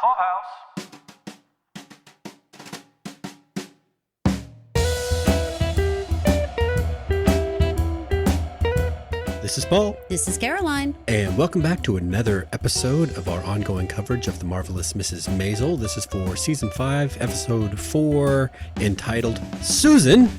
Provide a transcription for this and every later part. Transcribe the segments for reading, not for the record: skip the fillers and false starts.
Clubhouse. This is Paul. This is Caroline. And welcome back to another episode of our ongoing coverage of The Marvelous Mrs. Maisel. This is for Season 5, Episode 4, entitled Susan.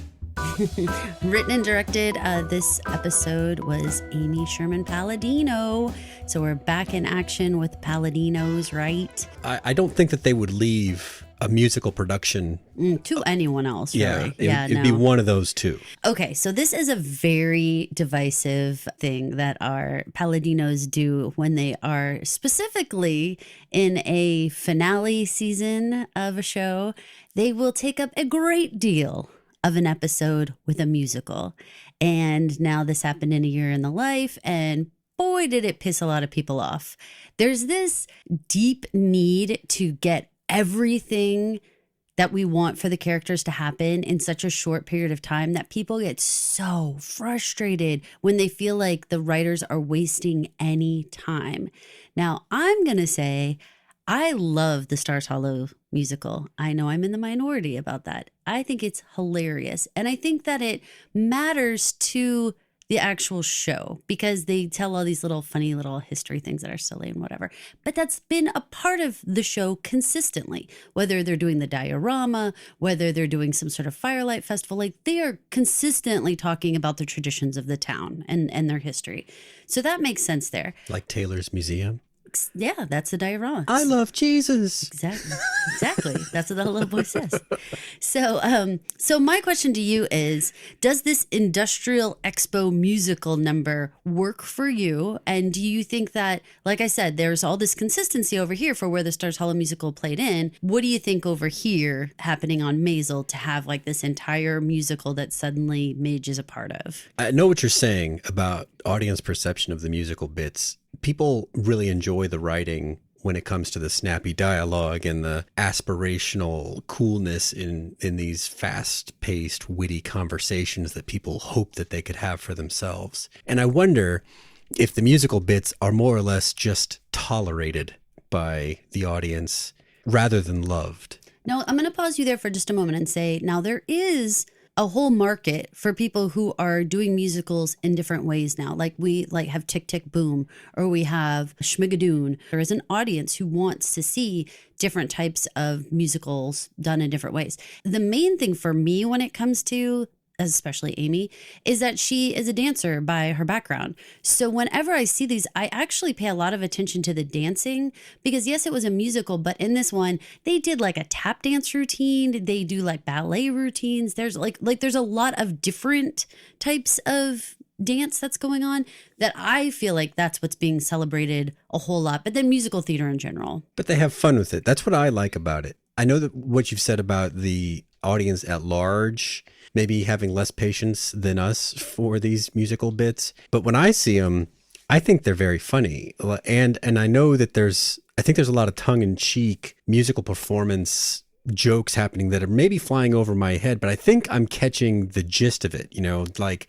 Written and directed, this episode was Amy Sherman-Palladinos. So we're back in action with Palladinos, right? I don't think that they would leave a musical production to anyone else, really. It'd be one of those two. Okay, so this is a very divisive thing that our Palladinos do when they are specifically in a finale season of a show. They will take up a great deal of an episode with a musical. And now this happened in A Year in the Life, and boy, did it piss a lot of people off. There's this deep need to get everything that we want for the characters to happen in such a short period of time that people get so frustrated when they feel like the writers are wasting any time. Now, I'm going to say I love the Stars Hollow musical. I know I'm in the minority about that. I think it's hilarious. And I think that it matters to the actual show because they tell all these little funny little history things that are silly and whatever. But that's been a part of the show consistently, whether they're doing the diorama, whether they're doing some sort of firelight festival, like they are consistently talking about the traditions of the town and their history. So that makes sense there. Like Taylor's Museum. Yeah, that's the diorama. I love Jesus. Exactly. That's what the little boy says. So my question to you is, does this Industrial Expo musical number work for you? And do you think that, like I said, there's all this consistency over here for where the Stars Hollow musical played in. What do you think over here happening on Maisel to have like this entire musical that suddenly Midge is a part of? I know what you're saying about audience perception of the musical bits. People really enjoy the writing when it comes to the snappy dialogue and the aspirational coolness in these fast-paced, witty conversations that people hope that they could have for themselves. And I wonder if the musical bits are more or less just tolerated by the audience rather than loved. Now, I'm going to pause you there for just a moment and say, now there is a whole market for people who are doing musicals in different ways now. Like we have Tick Tick Boom, or we have Schmigadoon. There is an audience who wants to see different types of musicals done in different ways. The main thing for me when it comes to, especially Amy, is that she is a dancer by her background. So whenever I see these, I actually pay a lot of attention to the dancing because yes, it was a musical, but in this one, they did like a tap dance routine. They do like ballet routines. There's like there's a lot of different types of dance that's going on that I feel like that's what's being celebrated a whole lot, but then musical theater in general. But they have fun with it. That's what I like about it. I know that what you've said about the audience at large maybe having less patience than us for these musical bits. But when I see them, I think they're very funny. And I know that I think there's a lot of tongue-in-cheek musical performance jokes happening that are maybe flying over my head, but I think I'm catching the gist of it, like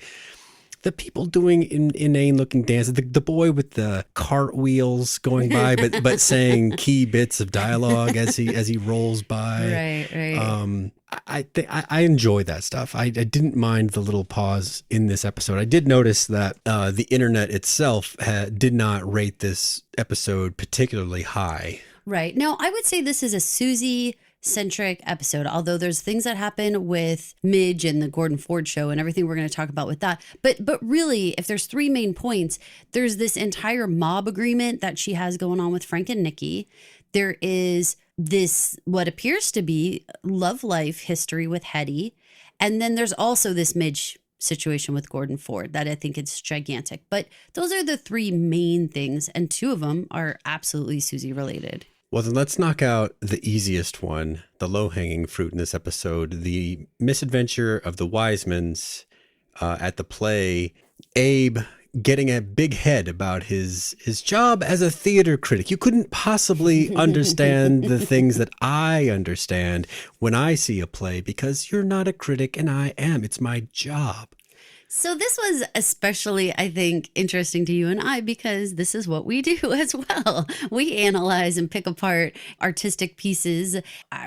the people doing inane looking dances, the boy with the cartwheels going by, but saying key bits of dialogue as he rolls by. Right. I enjoy that stuff. I didn't mind the little pause in this episode. I did notice that the internet itself did not rate this episode particularly high. Right. Now, I would say this is a Susie centric episode, although there's things that happen with Midge and the Gordon Ford show and everything we're going to talk about with that. But really, if there's three main points, there's this entire mob agreement that she has going on with Frank and Nikki. There is this, what appears to be love life history with Hetty. And then there's also this Midge situation with Gordon Ford that I think it's gigantic. But those are the three main things. And two of them are absolutely Susie related. Well, then let's knock out the easiest one, the low-hanging fruit in this episode, the misadventure of the Wisemans at the play. Abe getting a big head about his job as a theater critic. You couldn't possibly understand the things that I understand when I see a play because you're not a critic and I am. It's my job. So this was especially, I think, interesting to you and I because this is what we do as well. We analyze and pick apart artistic pieces.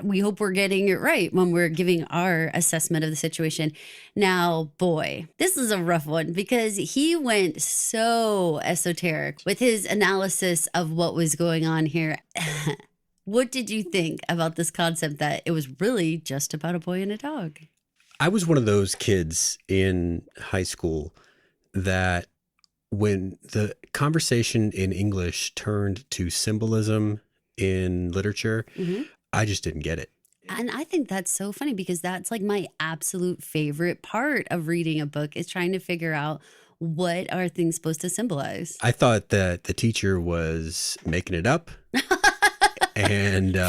We hope we're getting it right when we're giving our assessment of the situation. Now, boy, this is a rough one because he went so esoteric with his analysis of what was going on here. What did you think about this concept that it was really just about a boy and a dog? I was one of those kids in high school that when the conversation in English turned to symbolism in literature, I just didn't get it. And I think that's so funny because that's like my absolute favorite part of reading a book is trying to figure out what are things supposed to symbolize. I thought that the teacher was making it up and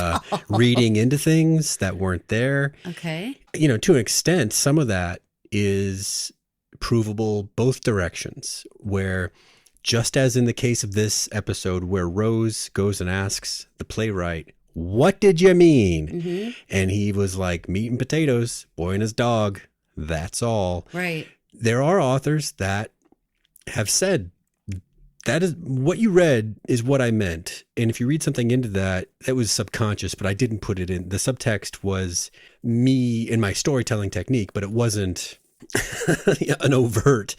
reading into things that weren't there. Okay. You know, to an extent, some of that is provable both directions, where just as in the case of this episode where Rose goes and asks the playwright, "What did you mean?" And he was like, "Meat and potatoes, boy and his dog, that's all." Right. There are authors that have said, that is what you read is what I meant. And if you read something into that, that was subconscious, but I didn't put it in. The subtext was me in my storytelling technique, but it wasn't an overt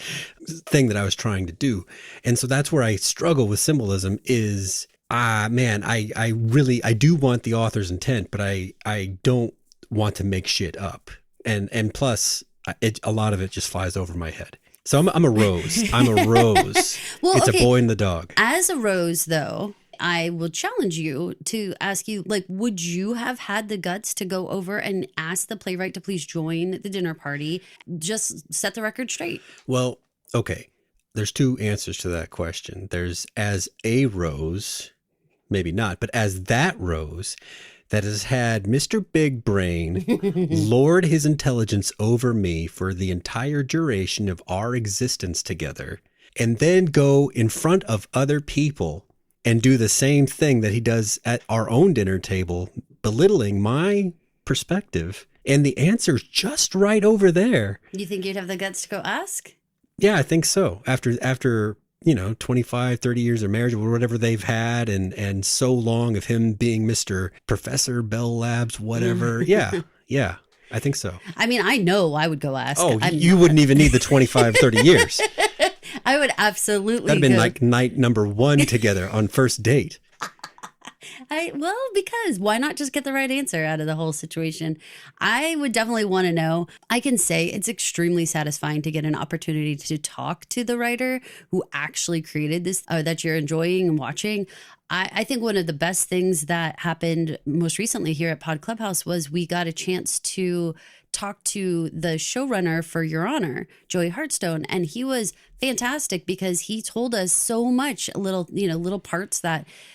thing that I was trying to do. And so that's where I struggle with symbolism is, man, I really do want the author's intent, but I don't want to make shit up. And plus, a lot of it just flies over my head. So I'm a rose. I'm a rose. Well, it's okay. a boy and the dog. As a rose, though, I will challenge you to ask you, like, would you have had the guts to go over and ask the playwright to please join the dinner party? Just set the record straight. Well, okay. There's two answers to that question. There's as a rose, maybe not, but as that rose that has had Mr. Big Brain lord his intelligence over me for the entire duration of our existence together, and then go in front of other people and do the same thing that he does at our own dinner table, belittling my perspective. And the answer's just right over there. You think you'd have the guts to go ask? Yeah, I think so. After 25, 30 years of marriage or whatever they've had and so long of him being Mr. Professor Bell Labs, whatever. Yeah, I think so. I mean, I know I would go ask. Oh, you wouldn't even need the 25, 30 years. I would absolutely That'd have been like night number one together on first date. Because why not just get the right answer out of the whole situation? I would definitely want to know. I can say it's extremely satisfying to get an opportunity to talk to the writer who actually created this, or that you're enjoying and watching. I think one of the best things that happened most recently here at Pod Clubhouse was we got a chance to talk to the showrunner for Your Honor, Joey Hartstone, and he was fantastic because he told us so much, little parts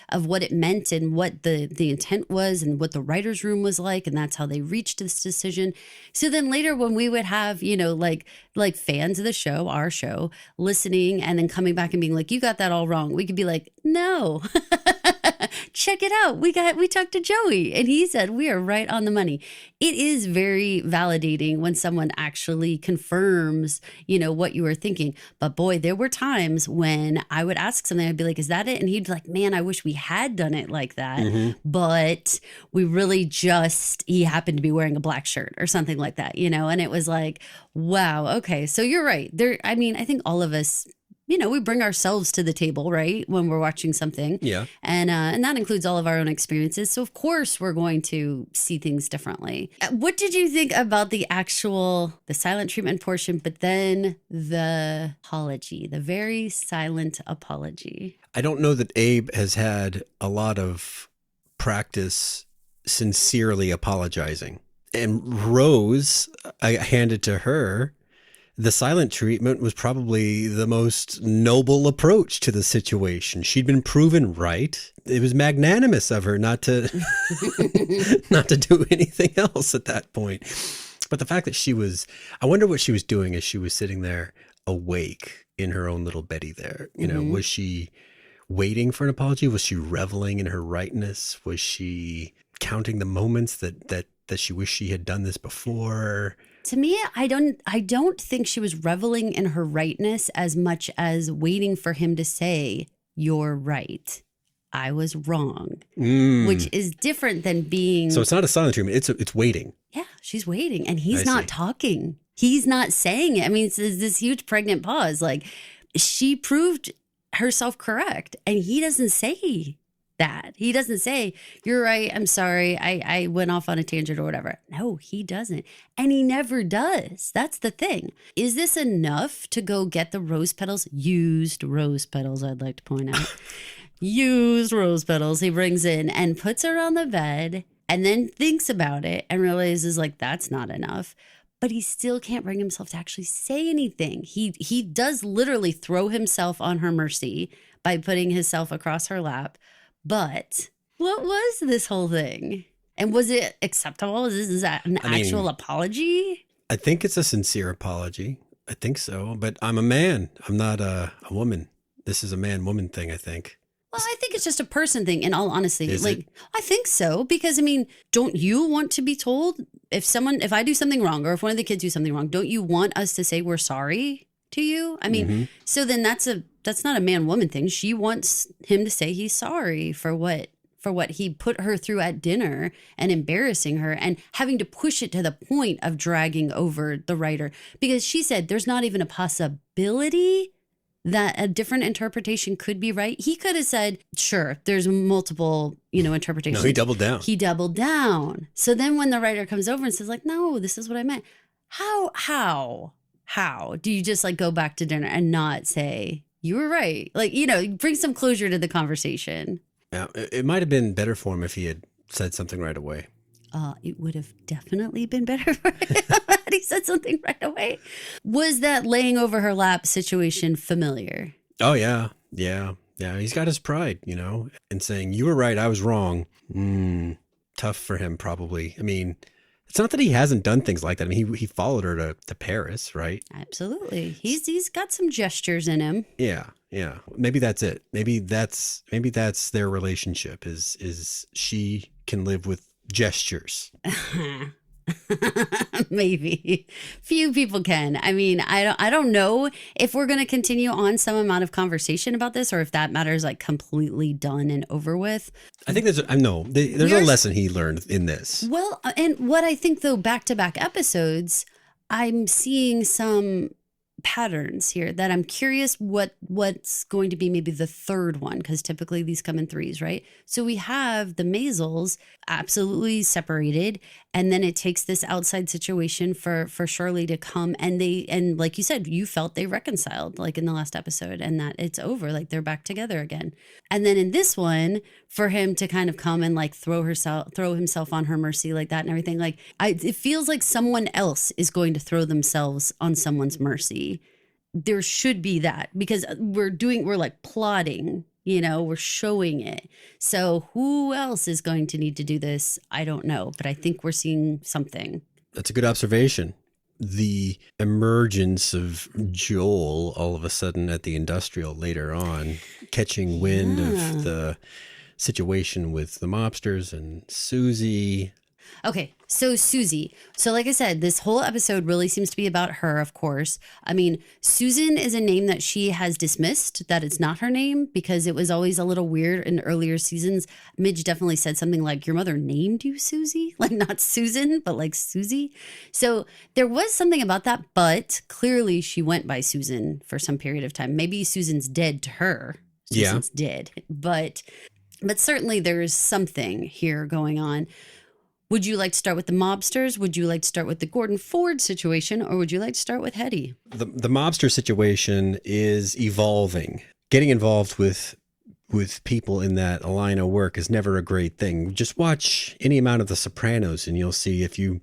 of what it meant and what the intent was and what the writer's room was like, and that's how they reached this decision. So then later when we would have, like fans of the show, our show, listening and then coming back and being like, you got that all wrong, we could be like, no. Check it out. We talked to Joey and he said we are right on the money. It is very validating when someone actually confirms, what you were thinking. But boy, there were times when I would ask something, I'd be like, is that it? And he'd be like, man, I wish we had done it like that. Mm-hmm. But we really he happened to be wearing a black shirt or something like that, and it was like, wow, okay. So you're right. I think all of us, we bring ourselves to the table, right? When we're watching something. Yeah. And that includes all of our own experiences. So of course we're going to see things differently. What did you think about the silent treatment portion, but then the apology, the very silent apology? I don't know that Abe has had a lot of practice sincerely apologizing. And Rose, I handed to her, the silent treatment was probably the most noble approach to the situation. She'd been proven right. It was magnanimous of her not to do anything else at that point. But the fact that I wonder what she was doing as she was sitting there awake in her own little Betty there. Was she waiting for an apology? Was she reveling in her rightness? Was she counting the moments that she wished she had done this before? To me, I don't think she was reveling in her rightness as much as waiting for him to say, "You're right. I was wrong," which is different than being. So it's not a silent treatment. It's waiting. Yeah, she's waiting, and he's I not see. talking. He's not saying it. I mean, it's this huge pregnant pause. Like, she proved herself correct, and he doesn't say that. He doesn't say, "You're right. I'm sorry. I went off on a tangent or whatever." No, he doesn't. And he never does. That's the thing. Is this enough to go get the rose petals? Used rose petals, I'd like to point out. Used rose petals he brings in and puts her on the bed and then thinks about it and realizes like that's not enough. But he still can't bring himself to actually say anything. He does literally throw himself on her mercy by putting himself across her lap. But what was this whole thing? And was it acceptable? Is that an actual apology? I think it's a sincere apology. I think so. But I'm a man. I'm not a woman. This is a man-woman thing, I think. Well, I think it's just a person thing, in all honesty. Is like, it? I think so. Because, I mean, don't you want to be told if I do something wrong or if one of the kids do something wrong, don't you want us to say we're sorry to you? I mean, so then that's not a man-woman thing. She wants him to say he's sorry for what he put her through at dinner and embarrassing her and having to push it to the point of dragging over the writer. Because she said there's not even a possibility that a different interpretation could be right. He could have said, sure, there's multiple, interpretations. No, he doubled down. He doubled down. So then when the writer comes over and says like, no, this is what I meant. How do you just like go back to dinner and not say you were right? Like, bring some closure to the conversation. Yeah, it might have been better for him if he had said something right away. It would have definitely been better for him had he said something right away. Was that laying over her lap situation familiar? Oh, yeah. Yeah. Yeah. He's got his pride, and saying, you were right, I was wrong. Tough for him, probably. I mean, it's not that he hasn't done things like that. I mean, he followed her to Paris, right? Absolutely. He's got some gestures in him. Yeah. Yeah. Maybe that's it. Maybe that's their relationship is she can live with gestures. Maybe few people can. I mean, I don't know if we're going to continue on some amount of conversation about this or if that matter is like completely done and over with. I think there's a lesson he learned in this. Well, and what I think though, back-to-back episodes, I'm seeing some patterns here that I'm curious what's going to be maybe the third one, because typically these come in threes, right? So we have the Maisels absolutely separated, and then it takes this outside situation for Shirley to come, and like you said, you felt they reconciled like in the last episode, and that it's over, like they're back together again. And then in this one, for him to kind of come and like throw himself on her mercy like that and everything, like it feels like someone else is going to throw themselves on someone's mercy. There should be that, because we're like plotting, we're showing it. So who else is going to need to do this? I don't know, but I think we're seeing something. That's a good observation. The emergence of Joel all of a sudden at the industrial later on, catching wind of the situation with the mobsters and Susie. Okay, so Susie. So like I said, this whole episode really seems to be about her, of course. I mean, Susan is a name that she has dismissed, that it's not her name, because it was always a little weird in earlier seasons. Midge definitely said something like, your mother named you Susie? Like not Susan, but like Susie. So there was something about that, but clearly she went by Susan for some period of time. Maybe Susan's dead to her. Susan's dead. But certainly there is something here going on. Would you like to start with the mobsters? Would you like to start with the Gordon Ford situation? Or would you like to start with Hetty? The mobster situation is evolving. Getting involved with people in that line of work is never a great thing. Just watch any amount of The Sopranos and you'll see if you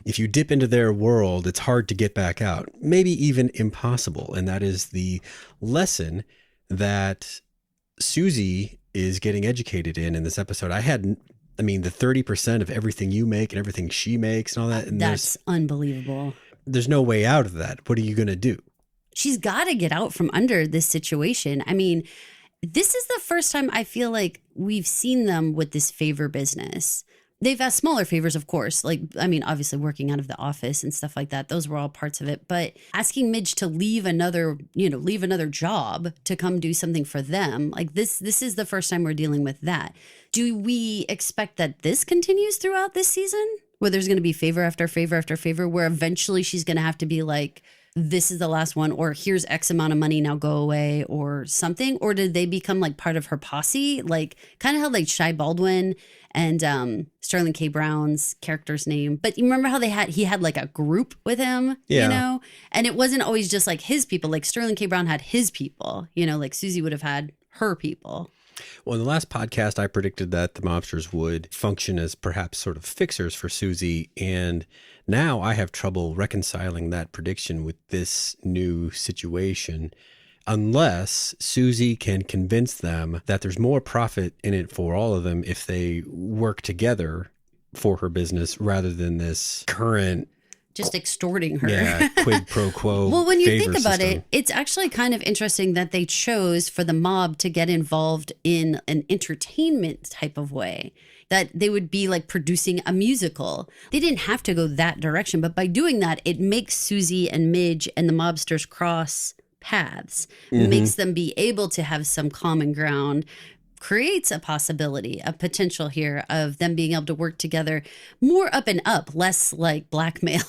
dip into their world, it's hard to get back out. Maybe even impossible. And that is the lesson that Susie is getting educated in this episode. the 30% of everything you make and everything she makes and all that. And that's unbelievable. There's no way out of that. What are you going to do? She's got to get out from under this situation. I mean, this is the first time I feel like we've seen them with this favor business. They've asked smaller favors, of course. Like, I mean, obviously working out of the office and stuff like that. Those were all parts of it. But asking Midge to leave another job to come do something for them. Like this is the first time we're dealing with that. Do we expect that this continues throughout this season? Where there's going to be favor after favor after favor, where eventually she's going to have to be like, this is the last one, or here's X amount of money, now go away, or something? Or did they become like part of her posse? Like kind of how like Shai Baldwin and Sterling K. Brown's character's name. But you remember how he had like a group with him, you know? And it wasn't always just like his people. Like Sterling K. Brown had his people, you know, like Susie would have had her people. Well, in the last podcast, I predicted that the mobsters would function as perhaps sort of fixers for Susie. And now I have trouble reconciling that prediction with this new situation, unless Susie can convince them that there's more profit in it for all of them if they work together for her business rather than this current just extorting her. Yeah, quid pro quo. Well, when you think about it, it's actually kind of interesting that they chose for the mob to get involved in an entertainment type of way, that they would be like producing a musical. They didn't have to go that direction, but by doing that, it makes Susie and Midge and the mobsters cross paths, makes them be able to have some common ground, creates a possibility, a potential here of them being able to work together more up and up, less like blackmail.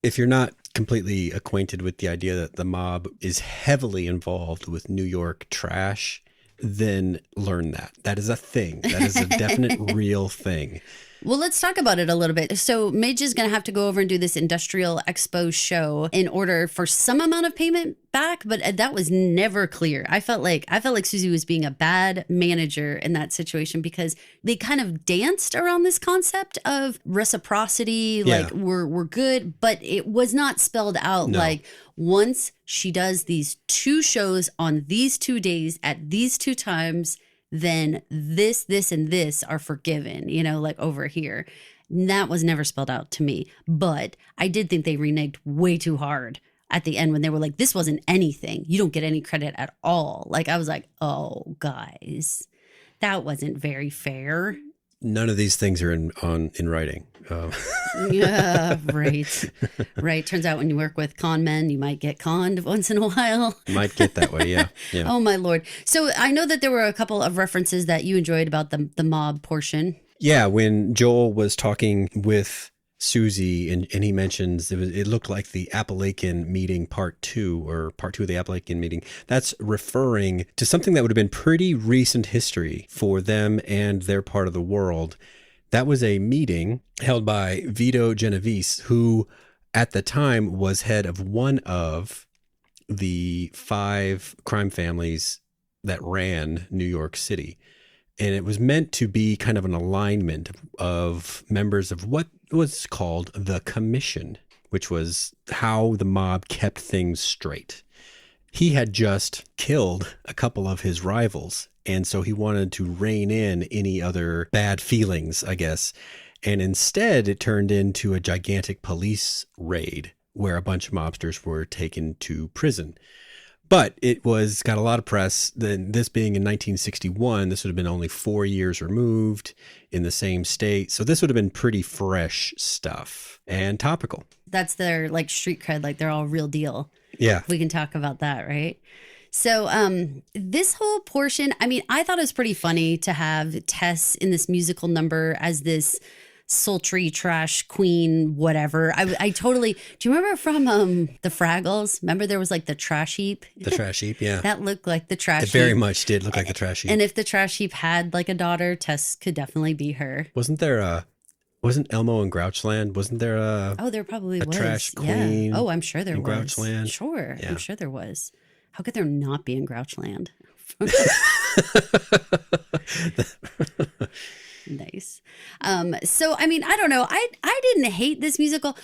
If you're not completely acquainted with the idea that the mob is heavily involved with New York trash, then learn that. That is a thing. That is a definite real thing. Well, let's talk about it a little bit. So Midge is going to have to go over and do this industrial expo show in order for some amount of payment back, but that was never clear. I felt like Susie was being a bad manager in that situation because they kind of danced around this concept of reciprocity, like we're good, but it was not spelled out. No. Like once she does these 2 shows on these 2 days at these 2 times, then this, and this are forgiven, you know, like over here. That was never spelled out to me. But I did think they reneged way too hard at the end when they were like, this wasn't anything. You don't get any credit at all. Like, I was like, oh, guys, that wasn't very fair. None of these things are in writing. Yeah, right. Right. Turns out when you work with con men, you might get conned once in a while. Might get that way, yeah. Oh, my Lord. So I know that there were a couple of references that you enjoyed about the mob portion. Yeah, when Joel was talking with Susie and he mentions it looked like the Appalachian meeting part 2 of the Appalachian meeting. That's referring to something that would have been pretty recent history for them and their part of the world. That was a meeting held by Vito Genovese, who at the time was head of one of the 5 crime families that ran New York City. And it was meant to be kind of an alignment of members of what was called the Commission, which was how the mob kept things straight. He had just killed a couple of his rivals, and so he wanted to rein in any other bad feelings, I guess. And instead, it turned into a gigantic police raid where a bunch of mobsters were taken to prison. But it got a lot of press. Then this being in 1961, this would have been only 4 years removed in the same state. So this would have been pretty fresh stuff and topical. That's their like street cred, like they're all real deal. Yeah. We can talk about that, right? So this whole portion, I mean, I thought it was pretty funny to have Tess in this musical number as this sultry trash queen, whatever. I totally, do you remember from the Fraggles? Remember there was like the trash heap? The trash heap, yeah. That looked like the trash heap. It very much did look like the trash heap. And if the trash heap had like a daughter, Tess could definitely be her. Wasn't Elmo in Grouchland? Wasn't there there probably was. Trash queen? Yeah. Oh, I'm sure there was. Grouchland? Sure. Yeah. I'm sure there was. How could there not be in Grouchland? Nice. So, I mean, I don't know. I didn't hate this musical.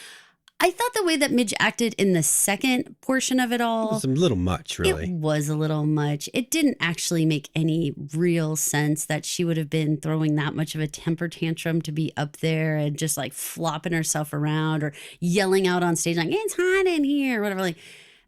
I thought the way that Midge acted in the second portion of it all. It was a little much, really. It was a little much. It didn't actually make any real sense that she would have been throwing that much of a temper tantrum to be up there and just like flopping herself around or yelling out on stage like, it's hot in here, or whatever. Like,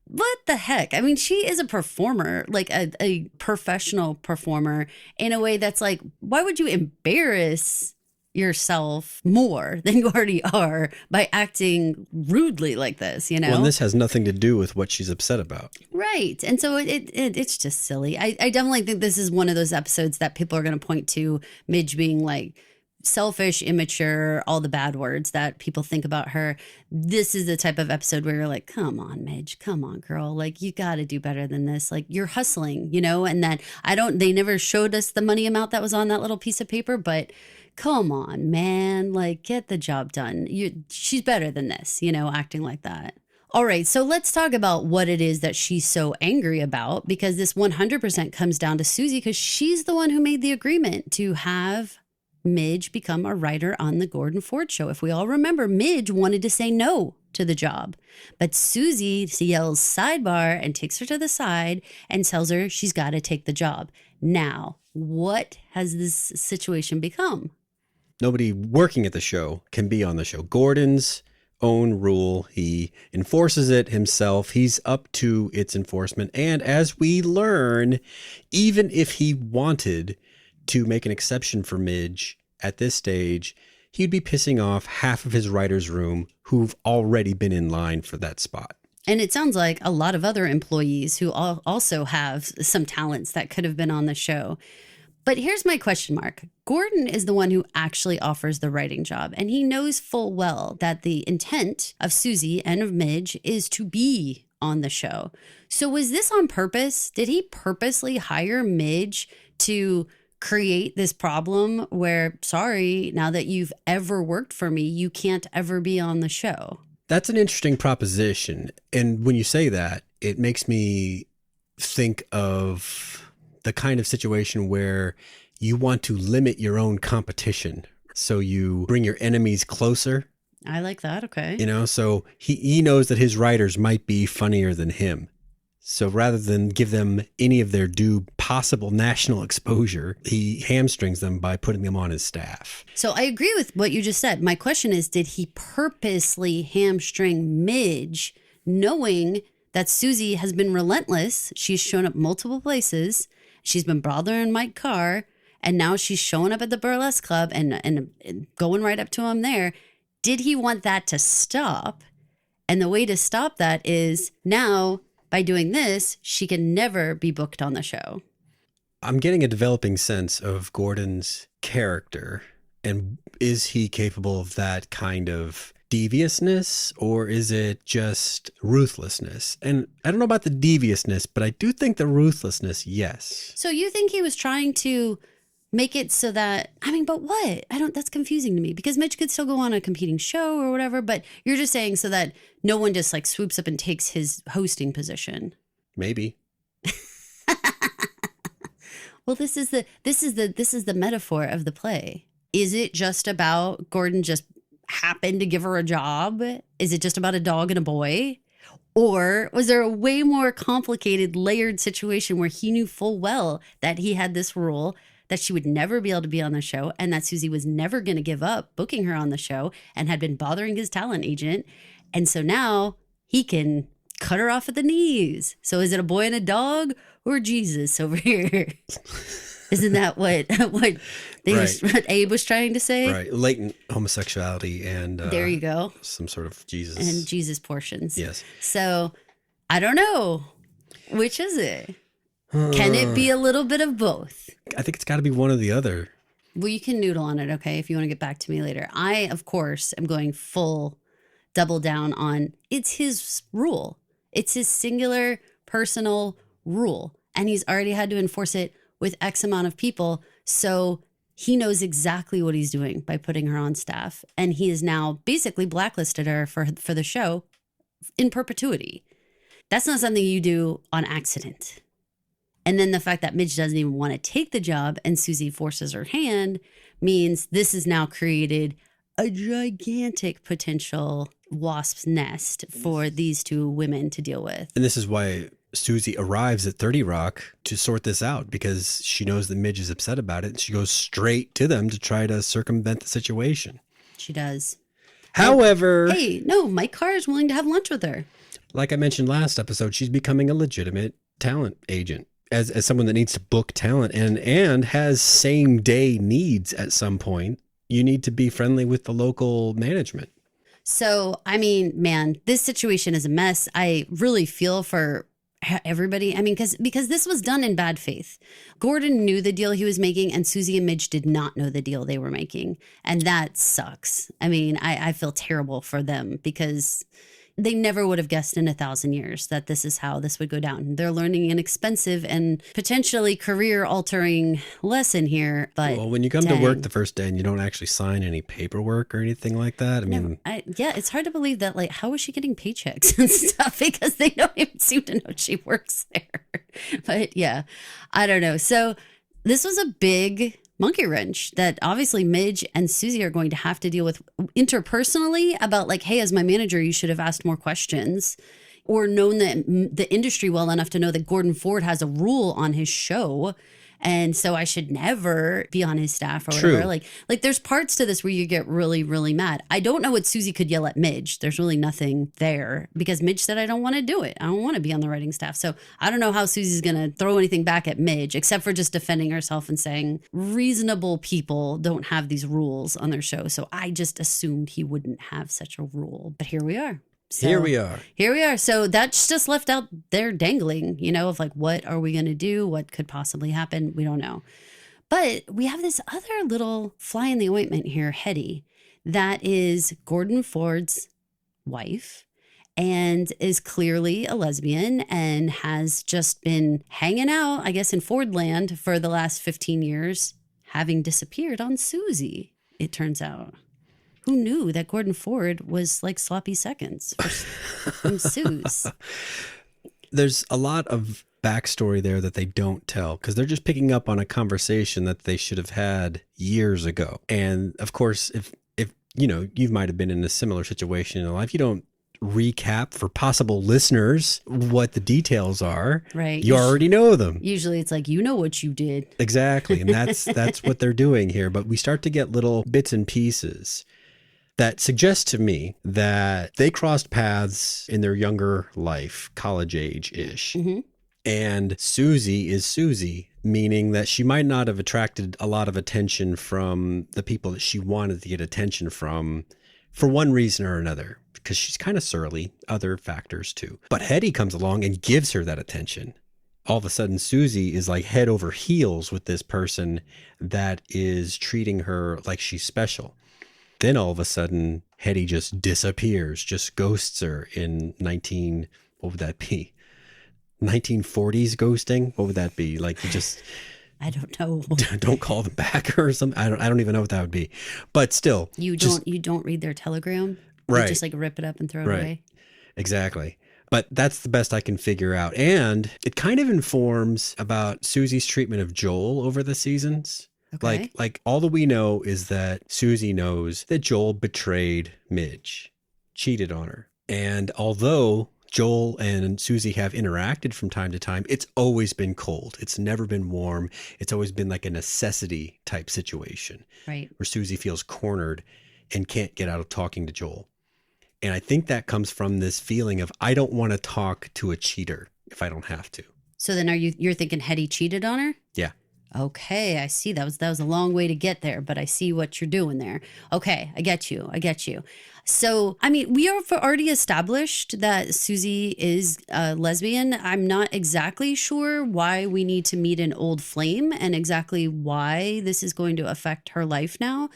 what the heck? I mean, she is a performer, like a professional performer in a way that's like, why would you embarrass yourself more than you already are by acting rudely like this, you know? Well, and this has nothing to do with what she's upset about. Right. And so it's just silly. I definitely think this is one of those episodes that people are going to point to Midge being like selfish, immature, all the bad words that people think about her. This is the type of episode where you're like, come on, Midge, come on, girl. Like, you got to do better than this. Like, you're hustling, you know? And that they never showed us the money amount that was on that little piece of paper, but come on, man, like, get the job done. She's better than this, you know, acting like that. All right, so let's talk about what it is that she's so angry about, because this 100% comes down to Susie, because she's the one who made the agreement to have Midge become a writer on the Gordon Ford show. If we all remember, Midge wanted to say no to the job, but Susie yells sidebar and takes her to the side and tells her she's got to take the job. Now, what has this situation become? Nobody working at the show can be on the show. Gordon's own rule. He enforces it himself. He's up to its enforcement. And as we learn, even if he wanted to make an exception for Midge at this stage, he'd be pissing off half of his writer's room who've already been in line for that spot. And it sounds like a lot of other employees who also have some talents that could have been on the show. But here's my question mark. Gordon is the one who actually offers the writing job, and he knows full well that the intent of Susie and of Midge is to be on the show. So was this on purpose? Did he purposely hire Midge to create this problem where, sorry, now that you've ever worked for me, you can't ever be on the show? That's an interesting proposition. And when you say that, it makes me think of the kind of situation where you want to limit your own competition. So you bring your enemies closer. I like that. Okay. You know, so he knows that his writers might be funnier than him. So rather than give them any of their due possible national exposure, he hamstrings them by putting them on his staff. So I agree with what you just said. My question is, did he purposely hamstring Midge, knowing that Susie has been relentless? She's shown up multiple places. She's been bothering Mike Carr, and now she's showing up at the burlesque club and going right up to him there. Did he want that to stop? And the way to stop that is now, by doing this, she can never be booked on the show. I'm getting a developing sense of Gordon's character. And is he capable of that kind of deviousness, or is it just ruthlessness? And I don't know about the deviousness, but I do think the ruthlessness, yes. So you think he was trying to make it so that, but what? That's confusing to me, because Midge could still go on a competing show or whatever, but you're just saying so that no one just like swoops up and takes his hosting position. Maybe. Well, this is the metaphor of the play. Is it just about Gordon just happened to give her a job? Is it just about a dog and a boy? Or was there a way more complicated, layered situation where he knew full well that he had this rule that she would never be able to be on the show, and that Susie was never going to give up booking her on the show and had been bothering his talent agent. And so now he can cut her off at the knees. So is it a boy and a dog or Jesus over here? Isn't that what Abe was trying to say? Right. Latent homosexuality and there you go. Some sort of Jesus. And Jesus portions. Yes. So I don't know. Which is it? Can it be a little bit of both? I think it's got to be one or the other. Well, you can noodle on it, okay, if you want to get back to me later. I, of course, am going full double down on it's his rule. It's his singular personal rule. And he's already had to enforce it with X amount of people. So he knows exactly what he's doing by putting her on staff. And he has now basically blacklisted her for the show in perpetuity. That's not something you do on accident. And then the fact that Midge doesn't even want to take the job and Susie forces her hand means this has now created a gigantic potential wasp's nest for these two women to deal with. And this is why Susie arrives at 30 Rock to sort this out, because she knows that Midge is upset about it. And she goes straight to them to try to circumvent the situation. She does. However... Hey, no, Mike Carr is willing to have lunch with her. Like I mentioned last episode, she's becoming a legitimate talent agent. As someone that needs to book talent and has same day needs at some point. you need to be friendly with the local management. So, I mean, man, this situation is a mess. I really feel for everybody. I mean, because this was done in bad faith. Gordon knew the deal he was making, and Susie and Midge did not know the deal they were making. And that sucks. I mean, I feel terrible for them because they never would have guessed in 1,000 years that this is how this would go down. They're learning an expensive and potentially career-altering lesson here. But well, when you come to work the first day and you don't actually sign any paperwork or anything like that, I mean, yeah, it's hard to believe that. Like, how is she getting paychecks and stuff? Because they don't even seem to know she works there. But yeah, I don't know. So this was a big monkey wrench that obviously Midge and Susie are going to have to deal with interpersonally about like, hey, as my manager, you should have asked more questions or known the industry well enough to know that Gordon Ford has a rule on his show. And so I should never be on his staff or whatever. True. Like there's parts to this where you get really, really mad. I don't know what Susie could yell at Midge. There's really nothing there because Midge said, I don't want to do it. I don't want to be on the writing staff. So I don't know how Susie's going to throw anything back at Midge, except for just defending herself and saying reasonable people don't have these rules on their show. So I just assumed he wouldn't have such a rule. But here we are. So, here we are. So that's just left out there dangling, of like, what are we going to do? What could possibly happen? We don't know. But we have this other little fly in the ointment here, Hetty, that is Gordon Ford's wife and is clearly a lesbian and has just been hanging out, I guess, in Fordland for the last 15 years, having disappeared on Susie, it turns out. Who knew that Gordon Ford was like sloppy seconds from Suze? There's a lot of backstory there that they don't tell because they're just picking up on a conversation that they should have had years ago. And of course, if you might have been in a similar situation in life, you don't recap for possible listeners what the details are. Right. You already know them. Usually it's like, what you did. Exactly. And that's what they're doing here. But we start to get little bits and pieces that suggests to me that they crossed paths in their younger life, college age-ish. Mm-hmm. And Susie is Susie, meaning that she might not have attracted a lot of attention from the people that she wanted to get attention from for one reason or another, because she's kind of surly, other factors too. But Hetty comes along and gives her that attention. All of a sudden, Susie is like head over heels with this person that is treating her like she's special. Then all of a sudden, Hetty just disappears, just ghosts her in what would that be? 1940s ghosting? What would that be? Like just... I don't know. Don't call them back or something. I don't even know what that would be. But still. You don't read their telegram? Right. You just like rip it up and throw it away? Exactly. But that's the best I can figure out. And it kind of informs about Susie's treatment of Joel over the seasons. Okay. Like all that we know is that Susie knows that Joel betrayed Midge, cheated on her. And although Joel and Susie have interacted from time to time, it's always been cold. It's never been warm. It's always been like a necessity type situation. Right. Where Susie feels cornered and can't get out of talking to Joel. And I think that comes from this feeling of, I don't want to talk to a cheater if I don't have to. So then you're thinking Hetty cheated on her? Yeah. Okay, I see. That was a long way to get there, but I see what you're doing there. Okay, I get you. So, I mean, we have already established that Susie is a lesbian. I'm not exactly sure why we need to meet an old flame and exactly why this is going to affect her life now.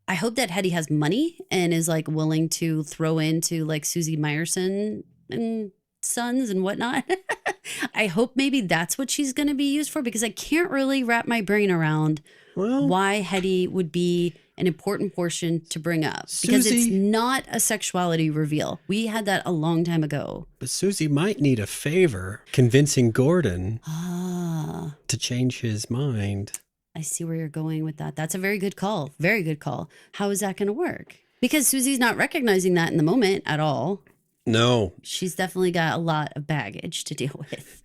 I hope that Hetty has money and is like willing to throw into like Susie Meyerson and Sons and whatnot. I hope maybe that's what she's going to be used for, because I can't really wrap my brain around why Hetty would be an important portion to bring up, because it's not a sexuality reveal. We had that a long time ago. But Susie might need a favor convincing Gordon to change his mind. I see where you're going with that. That's a very good call. Very good call. How is that going to work? Because Susie's not recognizing that in the moment at all. No. She's definitely got a lot of baggage to deal with.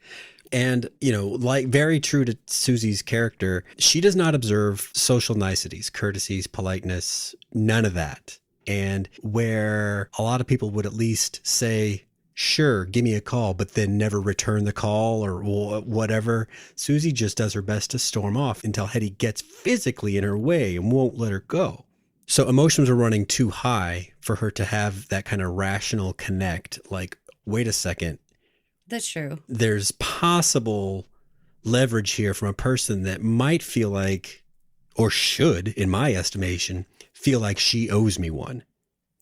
And, like very true to Susie's character, she does not observe social niceties, courtesies, politeness, none of that. And where a lot of people would at least say, sure, give me a call, but then never return the call or whatever, Susie just does her best to storm off until Hetty gets physically in her way and won't let her go. So emotions were running too high for her to have that kind of rational connect. Like, wait a second. That's true. There's possible leverage here from a person that might feel like, or should, in my estimation, feel like she owes me one.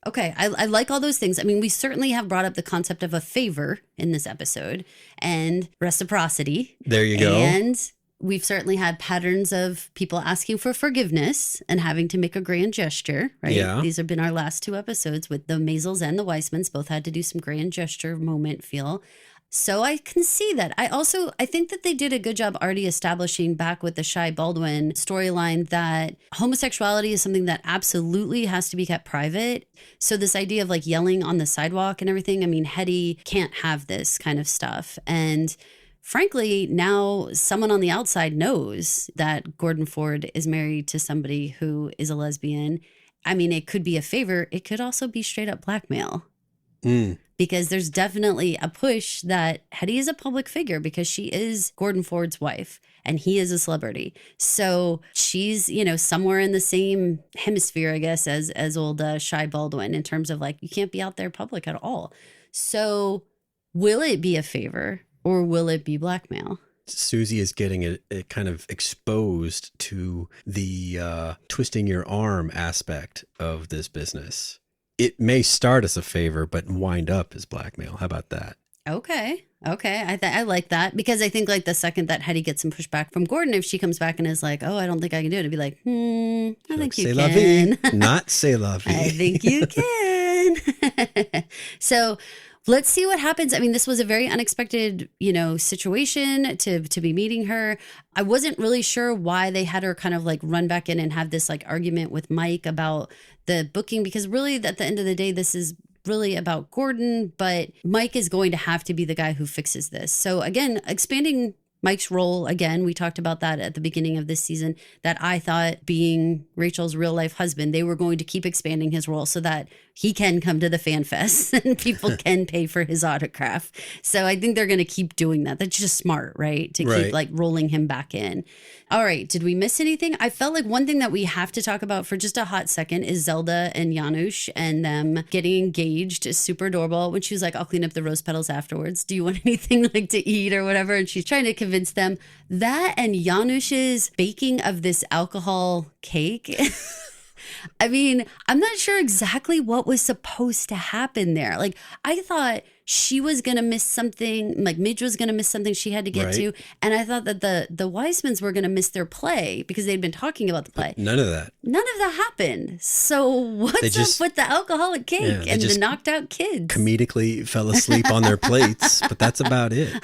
Okay, I like all those things. I mean, we certainly have brought up the concept of a favor in this episode and reciprocity. There you go. And we've certainly had patterns of people asking for forgiveness and having to make a grand gesture, right? Yeah. These have been our last two episodes with the Maisels and the Weissmans. Both had to do some grand gesture moment feel. So I can see that. I think that they did a good job already establishing back with the Shy Baldwin storyline that homosexuality is something that absolutely has to be kept private. So this idea of like yelling on the sidewalk and everything, I mean, Hetty can't have this kind of stuff. And frankly, now someone on the outside knows that Gordon Ford is married to somebody who is a lesbian. I mean, it could be a favor. It could also be straight up blackmail. Because there's definitely a push that Hetty is a public figure because she is Gordon Ford's wife and he is a celebrity. So she's, somewhere in the same hemisphere, I guess, as old Shy Baldwin in terms of like, you can't be out there public at all. So will it be a favor or will it be blackmail? Susie is getting it kind of exposed to the twisting your arm aspect of this business. It may start as a favor, but wind up as blackmail. How about that? Okay. I like that because I think like the second that Hetty gets some pushback from Gordon, if she comes back and is like, oh, I don't think I can do it, it'd be like, I think you can. Not say la vie. I think you can. So let's see what happens. I mean, this was a very unexpected, situation to be meeting her. I wasn't really sure why they had her kind of like run back in and have this like argument with Mike about the booking, because really at the end of the day, this is really about Gordon, but Mike is going to have to be the guy who fixes this. So again, expanding Mike's role, again, we talked about that at the beginning of this season, that I thought being Rachel's real life husband, they were going to keep expanding his role so that he can come to the fan fest and people can pay for his autograph. So I think they're going to keep doing that. That's just smart, right? To keep like rolling him back in. All right. Did we miss anything? I felt like one thing that we have to talk about for just a hot second is Zelda and Janusz and them getting engaged. Is super adorable. When she was like, I'll clean up the rose petals afterwards. Do you want anything like to eat or whatever? And she's trying to convince them. That and Janusz's baking of this alcohol cake. I mean, I'm not sure exactly what was supposed to happen there. Like, I thought she was going to miss something, like Midge was going to miss something she had to get to. And I thought that the Weissmans were going to miss their play because they'd been talking about the play. But none of that happened. So what's up with the alcoholic cake and the knocked out kids? Comedically fell asleep on their plates, but that's about it.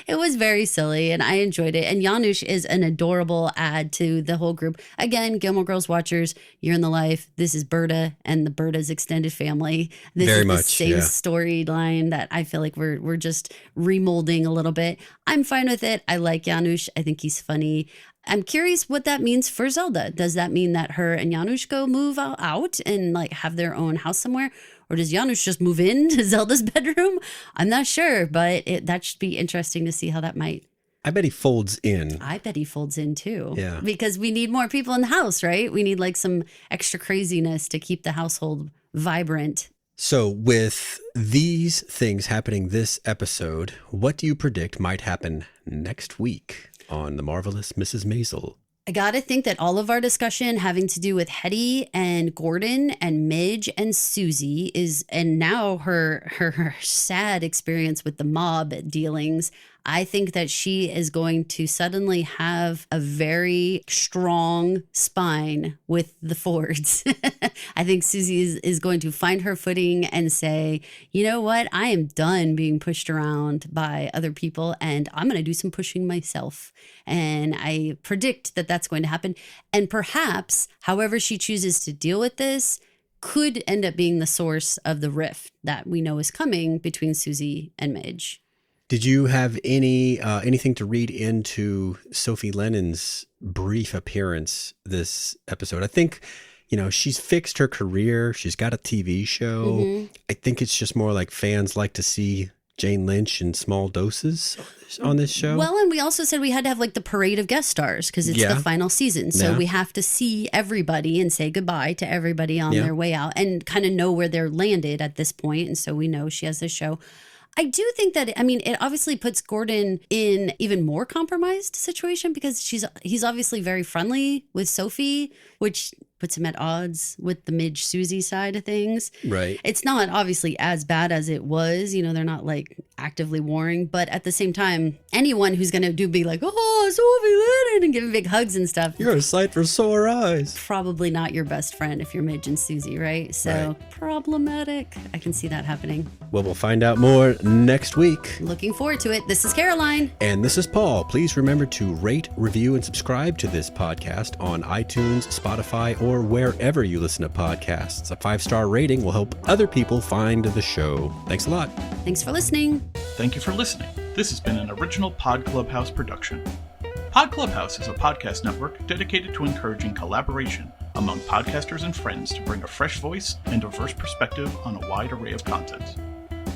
It was very silly and I enjoyed it. And Janusz is an adorable add to the whole group. Again, Gilmore Girls watchers, you're in the life. This is Berta and the Berta's extended family. This very is much, the same storyline that I feel like we're just remolding a little bit. I'm fine with it. I like Janusz. I think he's funny. I'm curious what that means for Zelda. Does that mean that her and Janusz go move out and like have their own house somewhere? Or does Janusz just move into Zelda's bedroom? I'm not sure, but that should be interesting to see how that might. I bet he folds in. I bet he folds in too. Yeah. Because we need more people in the house, right? We need like some extra craziness to keep the household vibrant. So with these things happening this episode, what do you predict might happen next week on The Marvelous Mrs. Maisel? I got to think that all of our discussion having to do with Hetty and Gordon and Midge and Susie and now her sad experience with the mob dealings, I think that she is going to suddenly have a very strong spine with the Fords. I think Susie is going to find her footing and say, you know what? I am done being pushed around by other people and I'm going to do some pushing myself. And I predict that that's going to happen. And perhaps, however she chooses to deal with this, could end up being the source of the rift that we know is coming between Susie and Midge. Did you have anything to read into Sophie Lennon's brief appearance this episode? I think, she's fixed her career. She's got a TV show. Mm-hmm. I think it's just more like fans like to see Jane Lynch in small doses on this show. Well, and we also said we had to have like the parade of guest stars because it's the final season. So we have to see everybody and say goodbye to everybody on their way out and kind of know where they're landed at this point. And so we know she has this show. I do think that, I mean, it obviously puts Gordon in even more compromised situation because he's obviously very friendly with Sophie, which puts him at odds with the Midge Susie side of things. Right. It's not obviously as bad as it was. You know, they're not like actively warring. But at the same time, anyone who's going to be like, oh, Sophie Lennon, and give him big hugs and stuff. You're a sight for sore eyes. Probably not your best friend if you're Midge and Susie, right? So problematic. I can see that happening. Well, we'll find out more next week. Looking forward to it. This is Caroline. And this is Paul. Please remember to rate, review, and subscribe to this podcast on iTunes, Spotify, or wherever you listen to podcasts. A 5-star rating will help other people find the show. Thanks a lot. Thanks for listening. Thank you for listening. This has been an original Pod Clubhouse production. Pod Clubhouse is a podcast network dedicated to encouraging collaboration among podcasters and friends to bring a fresh voice and diverse perspective on a wide array of content.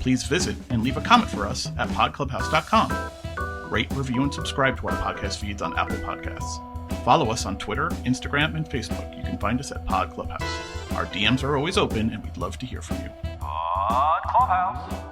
Please visit and leave a comment for us at podclubhouse.com. Rate, review, and subscribe to our podcast feeds on Apple Podcasts. Follow us on Twitter, Instagram, and Facebook. You can find us at Pod Clubhouse. Our DMs are always open, and we'd love to hear from you. Pod Clubhouse.